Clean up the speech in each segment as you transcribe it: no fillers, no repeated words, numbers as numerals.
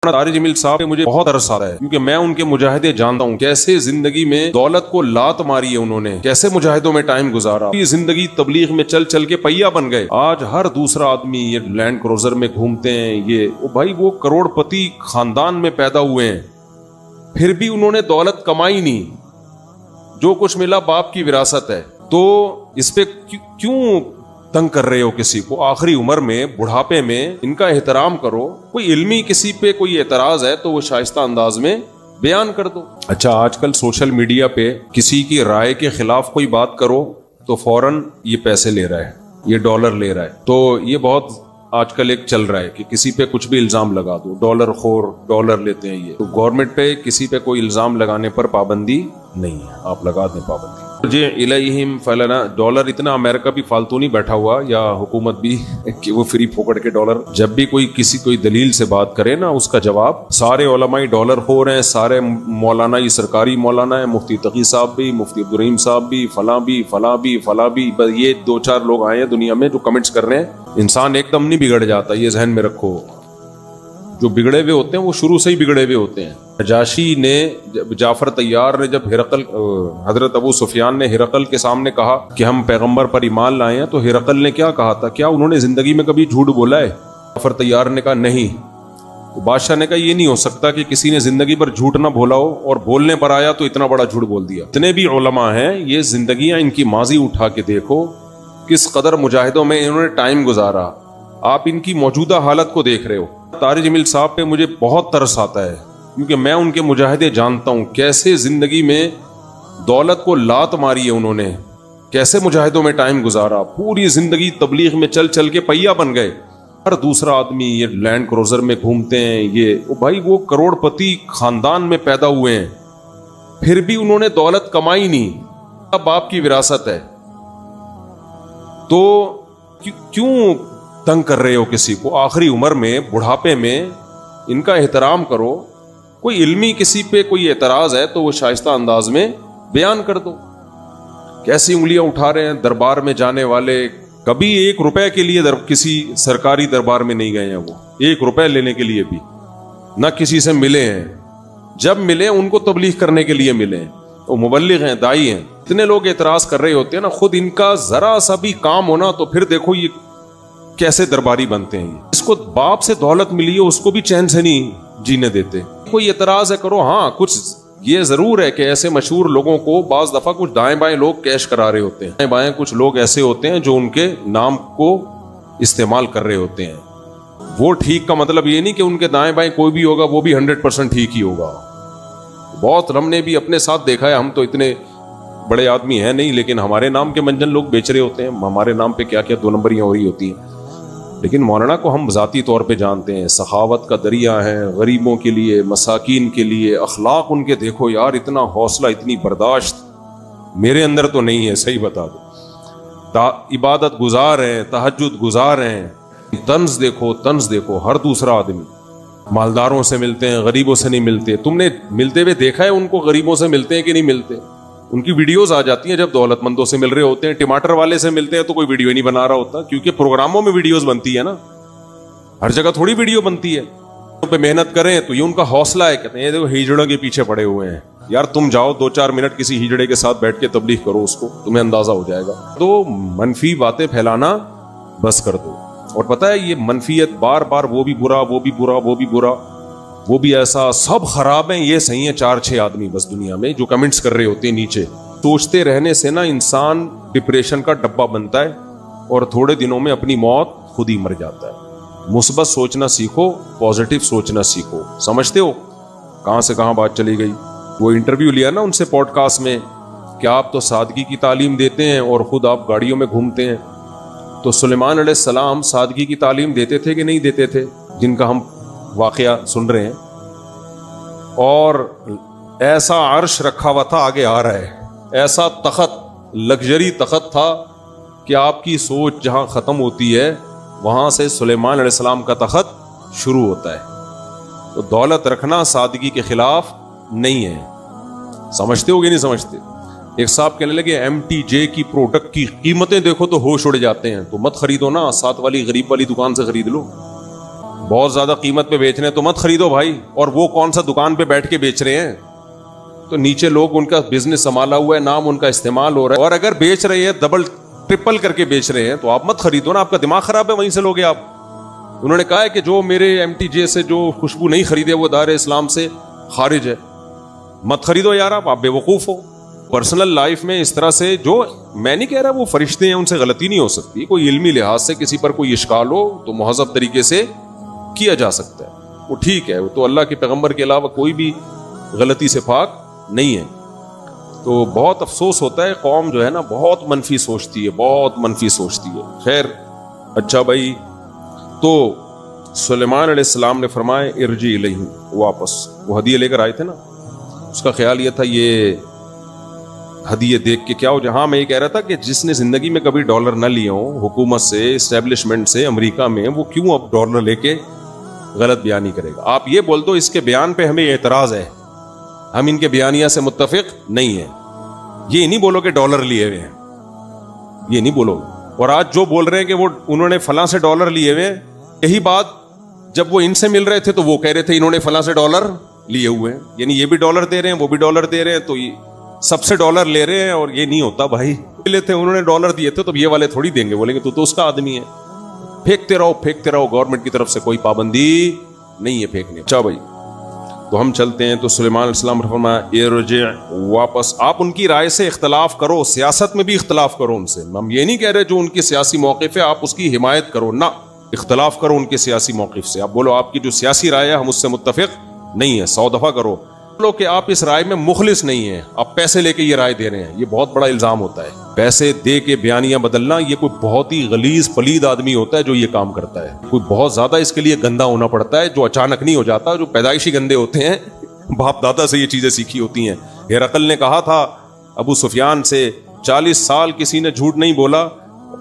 طارق جمیل صاحب پہ مجھے بہت ترس آ رہا ہے کیونکہ میں ان کے مجاہدے جانتا ہوں، کیسے زندگی میں دولت کو لات ماری ہے انہوں نے، کیسے مجاہدوں میں ٹائم گزارا، یہ زندگی تبلیغ میں چل چل کے پہیا بن گئے۔ آج ہر دوسرا آدمی یہ لینڈ کروزر میں گھومتے ہیں، یہ بھائی وہ کروڑ پتی خاندان میں پیدا ہوئے ہیں، پھر بھی انہوں نے دولت کمائی نہیں، جو کچھ ملا باپ کی وراثت ہے۔ تو اس پہ کیوں تنگ کر رہے ہو کسی کو؟ آخری عمر میں، بڑھاپے میں ان کا احترام کرو۔ کوئی علمی کسی پہ کوئی اعتراض ہے تو وہ شائستہ انداز میں بیان کر دو۔ اچھا، آج کل سوشل میڈیا پہ کسی کی رائے کے خلاف کوئی بات کرو تو فوراً یہ پیسے لے رہا ہے، یہ ڈالر لے رہا ہے۔ تو یہ بہت آج کل ایک چل رہا ہے کہ کسی پہ کچھ بھی الزام لگا دو، ڈالر خور، ڈالر لیتے ہیں یہ۔ تو گورنمنٹ پہ کسی پہ کوئی الزام لگانے پر پابندی نہیں ہے، آپ لگا دیں پابندی۔ جی الیہم فلانا ڈالر، اتنا امریکہ بھی فالتو نہیں بیٹھا ہوا یا حکومت بھی کہ وہ فری پھوکٹ کے ڈالر۔ جب بھی کوئی دلیل سے بات کرے نا، اس کا جواب سارے علماء ڈالر خور ہیں، سارے مولانا یہ سرکاری مولانا ہے، مفتی تقی صاحب بھی، مفتی عبدالرحیم صاحب بھی، فلاں بھی فلاں بھی فلاں بھی، بس یہ 2-4 لوگ آئے ہیں دنیا میں جو کمنٹس کر رہے ہیں۔ انسان ایک دم نہیں بگڑ جاتا، یہ ذہن میں رکھو۔ جو بگڑے ہوئے ہوتے ہیں وہ شروع سے ہی بگڑے ہوئے ہوتے ہیں۔ نجاشی نے، جعفر طیار نے، جب حضرت ابو سفیان نے ہرقل کے سامنے کہا کہ ہم پیغمبر پر ایمان لائے ہیں، تو ہرقل نے کیا کہا تھا؟ کیا انہوں نے زندگی میں کبھی جھوٹ بولا ہے؟ جعفر طیار نے کہا نہیں۔ تو بادشاہ نے کہا یہ نہیں ہو سکتا کہ کسی نے زندگی پر جھوٹ نہ بولا ہو اور بولنے پر آیا تو اتنا بڑا جھوٹ بول دیا۔ اتنے بھی علماء ہیں، یہ زندگیاں ان کی ماضی اٹھا کے دیکھو، کس قدر مجاہدوں میں انہوں نے ٹائم گزارا۔ آپ ان کی موجودہ حالت کو دیکھ رہے ہو۔ طارق جمیل صاحب پہ مجھے بہت ترس آتا ہے کیونکہ میں ان کے مجاہدے جانتا ہوں، کیسے زندگی میں دولت کو لات ماری ہے انہوں نے، کیسے مجاہدوں میں ٹائم گزارا، پوری زندگی تبلیغ میں چل چل کے پہیا بن گئے۔ ہر دوسرا آدمی یہ لینڈ کروزر میں گھومتے ہیں، یہ بھائی وہ کروڑ پتی خاندان میں پیدا ہوئے ہیں، پھر بھی انہوں نے دولت کمائی نہیں، باپ کی وراثت ہے۔ تو کیوں تنگ کر رہے ہو کسی کو؟ آخری عمر میں، بڑھاپے میں ان کا احترام کرو۔ کوئی علمی کسی پہ کوئی اعتراض ہے تو وہ شائستہ انداز میں بیان کر دو۔ کیسی انگلیاں اٹھا رہے ہیں دربار میں جانے والے، کبھی 1 روپے کے لیے کسی سرکاری دربار میں نہیں گئے ہیں، وہ 1 روپے لینے کے لیے بھی نہ کسی سے ملے ہیں۔ جب ملے ان کو تبلیغ کرنے کے لیے ملے، وہ مبلغ ہیں، دائی ہیں۔ اتنے لوگ اعتراض کر رہے ہوتے ہیں نا، خود ان کا ذرا سا بھی کام ہونا تو پھر دیکھو یہ کیسے درباری بنتے ہیں۔ اس کو باپ سے دولت ملی ہے، اس کو بھی چین سے نہیں جینے دیتے۔ کوئی اعتراض ہے کرو، ہاں کچھ یہ ضرور ہے کہ ایسے مشہور لوگوں کو بعض دفعہ کچھ دائیں بائیں لوگ کیش کرا رہے ہوتے ہیں، دائیں بائیں کچھ لوگ ایسے ہوتے ہیں جو ان کے نام کو استعمال کر رہے ہوتے ہیں۔ وہ ٹھیک کا مطلب یہ نہیں کہ ان کے دائیں بائیں کوئی بھی ہوگا وہ بھی 100% ٹھیک ہی ہوگا۔ بہت ہم نے بھی اپنے ساتھ دیکھا ہے، ہم تو اتنے بڑے آدمی ہیں نہیں، لیکن ہمارے نام کے منجن لوگ بیچ رہے ہوتے ہیں، ہمارے نام پہ کیا کیا 2 نمبریاں ہو رہی ہوتی ہیں۔ لیکن مولانا کو ہم ذاتی طور پہ جانتے ہیں، سخاوت کا دریا ہیں، غریبوں کے لیے، مساکین کے لیے، اخلاق ان کے دیکھو یار، اتنا حوصلہ، اتنی برداشت میرے اندر تو نہیں ہے، صحیح بتا دو۔ عبادت گزار ہیں، تہجد گزار ہیں، طنز دیکھو ہر دوسرا آدمی مالداروں سے ملتے ہیں، غریبوں سے نہیں ملتے۔ تم نے ملتے ہوئے دیکھا ہے ان کو؟ غریبوں سے ملتے ہیں کہ نہیں ملتے؟ ان کی ویڈیوز آ جاتی ہیں جب دولت مندوں سے مل رہے ہوتے ہیں۔ ٹماٹر والے سے ملتے ہیں تو کوئی ویڈیو نہیں بنا رہا ہوتا، کیونکہ پروگراموں میں ویڈیوز بنتی ہے نا، ہر جگہ تھوڑی ویڈیو بنتی ہے۔ پہ محنت کریں تو یہ ان کا حوصلہ ہے، کہتے ہیں دیکھو ہجڑوں کے پیچھے پڑے ہوئے ہیں۔ یار تم جاؤ 2-4 منٹ کسی ہجڑے کے ساتھ بیٹھ کے تبلیغ کرو، اس کو تمہیں اندازہ ہو جائے گا۔ تو منفی باتیں پھیلانا بس کر دو۔ اور پتہ ہے یہ منفیت بار بار، وہ بھی برا، وہ بھی برا، وہ بھی برا، وہ بھی ایسا، سب خراب ہیں، یہ صحیح ہیں 4-6 آدمی بس دنیا میں جو کمنٹس کر رہے ہوتے ہیں نیچے۔ سوچتے رہنے سے نا انسان ڈپریشن کا ڈبہ بنتا ہے اور تھوڑے دنوں میں اپنی موت خود ہی مر جاتا ہے۔ مثبت سوچنا سیکھو، پازیٹیو سوچنا سیکھو۔ سمجھتے ہو کہاں سے کہاں بات چلی گئی؟ وہ انٹرویو لیا نا ان سے پوڈ کاسٹ میں کہ آپ تو سادگی کی تعلیم دیتے ہیں اور خود آپ گاڑیوں میں گھومتے ہیں۔ تو سلیمان علیہ السلام سادگی کی تعلیم دیتے تھے کہ نہیں دیتے تھے، جن کا ہم واقعہ سن رہے ہیں؟ اور ایسا عرش رکھا ہوا تھا، آگے آ رہا ہے، ایسا تخت، لگژری تخت تھا کہ آپ کی سوچ جہاں ختم ہوتی ہے وہاں سے سلیمان علیہ السلام کا تخت شروع ہوتا ہے۔ تو دولت رکھنا سادگی کے خلاف نہیں ہے۔ سمجھتے ہو کہ نہیں سمجھتے؟ ایک صاحب کہنے لگے MTJ کی پروڈکٹ کی قیمتیں دیکھو تو ہوش اڑ جاتے ہیں، تو مت خریدو نا، ساتھ والی غریب والی دکان سے خرید لو۔ بہت زیادہ قیمت پہ بیچ رہے ہیں تو مت خریدو بھائی. اور وہ کون سا دکان پہ بیٹھ کے بیچ رہے ہیں؟ تو نیچے لوگ ان کا بزنس سنبھالا ہوا ہے, نام ان کا استعمال ہو رہا ہے, اور اگر بیچ رہے ہیں ڈبل ٹرپل کر کے بیچ رہے ہیں تو آپ مت خریدو نا, آپ کا دماغ خراب ہے, وہیں سے لوگے آپ. انہوں نے کہا ہے کہ جو میرے MTJ سے جو خوشبو نہیں خریدے وہ دار اسلام سے خارج ہے. مت خریدو یار, آپ بے وقوف ہو. پرسنل لائف میں اس طرح سے, جو میں نہیں کہہ رہا وہ فرشتے ہیں ان سے غلطی نہیں ہو سکتی, کوئی علمی لحاظ سے کسی پر کوئی اشکال ہو تو مہذب طریقے سے کیا جا سکتا ہے, وہ ٹھیک ہے, وہ تو اللہ کے پیغمبر کے علاوہ کوئی بھی غلطی سے پاک نہیں ہے. تو بہت افسوس ہوتا ہے, قوم جو ہے نا بہت منفی سوچتی ہے, بہت منفی سوچتی ہے. خیر اچھا بھائی, تو سلیمان علیہ السلام نے فرمایا ارجی الیہم, واپس. وہ ہدیے لے کر آئے تھے نا, اس کا خیال یہ تھا یہ ہدیے دیکھ کے کیا ہو. جہاں میں یہ کہہ رہا تھا کہ جس نے زندگی میں کبھی ڈالر نہ لیے ہوں حکومت سے, اسٹیبلشمنٹ سے, امریکہ میں, وہ کیوں اب ڈالر لے کے غلط بیانی کرے گا. آپ یہ بول دو اس کے بیان پہ ہمیں اعتراض ہے, ہم ان کے بیانیہ سے متفق نہیں ہیں. یہ نہیں بولو کہ ڈالر لیے ہوئے ہیں, یہ نہیں بولو. اور آج جو بول رہے ہیں کہ وہ انہوں نے فلاں سے ڈالر لیے ہوئے ہیں, یہی بات جب وہ ان سے مل رہے تھے تو وہ کہہ رہے تھے انہوں نے فلاں سے ڈالر لیے ہوئے ہیں. یعنی یہ بھی ڈالر دے رہے ہیں, وہ بھی ڈالر دے رہے ہیں, تو یہ سب سے ڈالر لے رہے ہیں. اور یہ نہیں ہوتا بھائی, لیتے انہوں نے ڈالر دیے تھے تو یہ والے تھوڑی دیں گے, بولیں گے تو اس کا آدمی ہے. پھینکتے رہو پھینکتے رہو, گورنمنٹ کی طرف سے کوئی پابندی نہیں ہے پھینکنے. اچھا بھائی, تو ہم چلتے ہیں. تو سلیمان علیہ السلام نے فرمایا ارجع, واپس. آپ ان کی رائے سے اختلاف کرو, سیاست میں بھی اختلاف کرو ان سے. ہم یہ نہیں کہہ رہے جو ان کی سیاسی موقف ہے آپ اس کی حمایت کرو, نہ, اختلاف کرو ان کے سیاسی موقف سے. آپ بولو آپ کی جو سیاسی رائے ہے ہم اس سے متفق نہیں ہے, 100 دفعہ کرو. بولو کہ آپ اس رائے میں مخلص نہیں ہیں, آپ پیسے لے کے یہ رائے دے رہے ہیں. یہ بہت بڑا الزام ہوتا ہے, پیسے دے کے بیانیاں بدلنا. یہ کوئی بہت ہی غلیظ پلید آدمی ہوتا ہے جو یہ کام کرتا ہے. کوئی بہت زیادہ اس کے لیے گندا ہونا پڑتا ہے, جو اچانک نہیں ہو جاتا, جو پیدائشی گندے ہوتے ہیں, باپ دادا سے یہ چیزیں سیکھی ہوتی ہیں. ہرقل نے کہا تھا ابو سفیان سے 40 سال کسی نے جھوٹ نہیں بولا,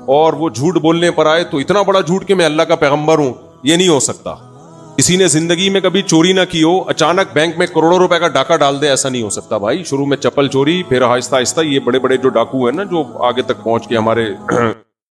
اور وہ جھوٹ بولنے پر آئے تو اتنا بڑا جھوٹ کہ میں اللہ کا پیغمبر ہوں, یہ نہیں ہو سکتا. کسی نے زندگی میں کبھی چوری نہ کی ہو, اچانک بینک میں کروڑوں روپے کا ڈاکہ ڈال دے, ایسا نہیں ہو سکتا بھائی. شروع میں چپل چوری, پھر آہستہ آہستہ یہ بڑے بڑے جو ڈاکو ہیں نا جو آگے تک پہنچ کے ہمارے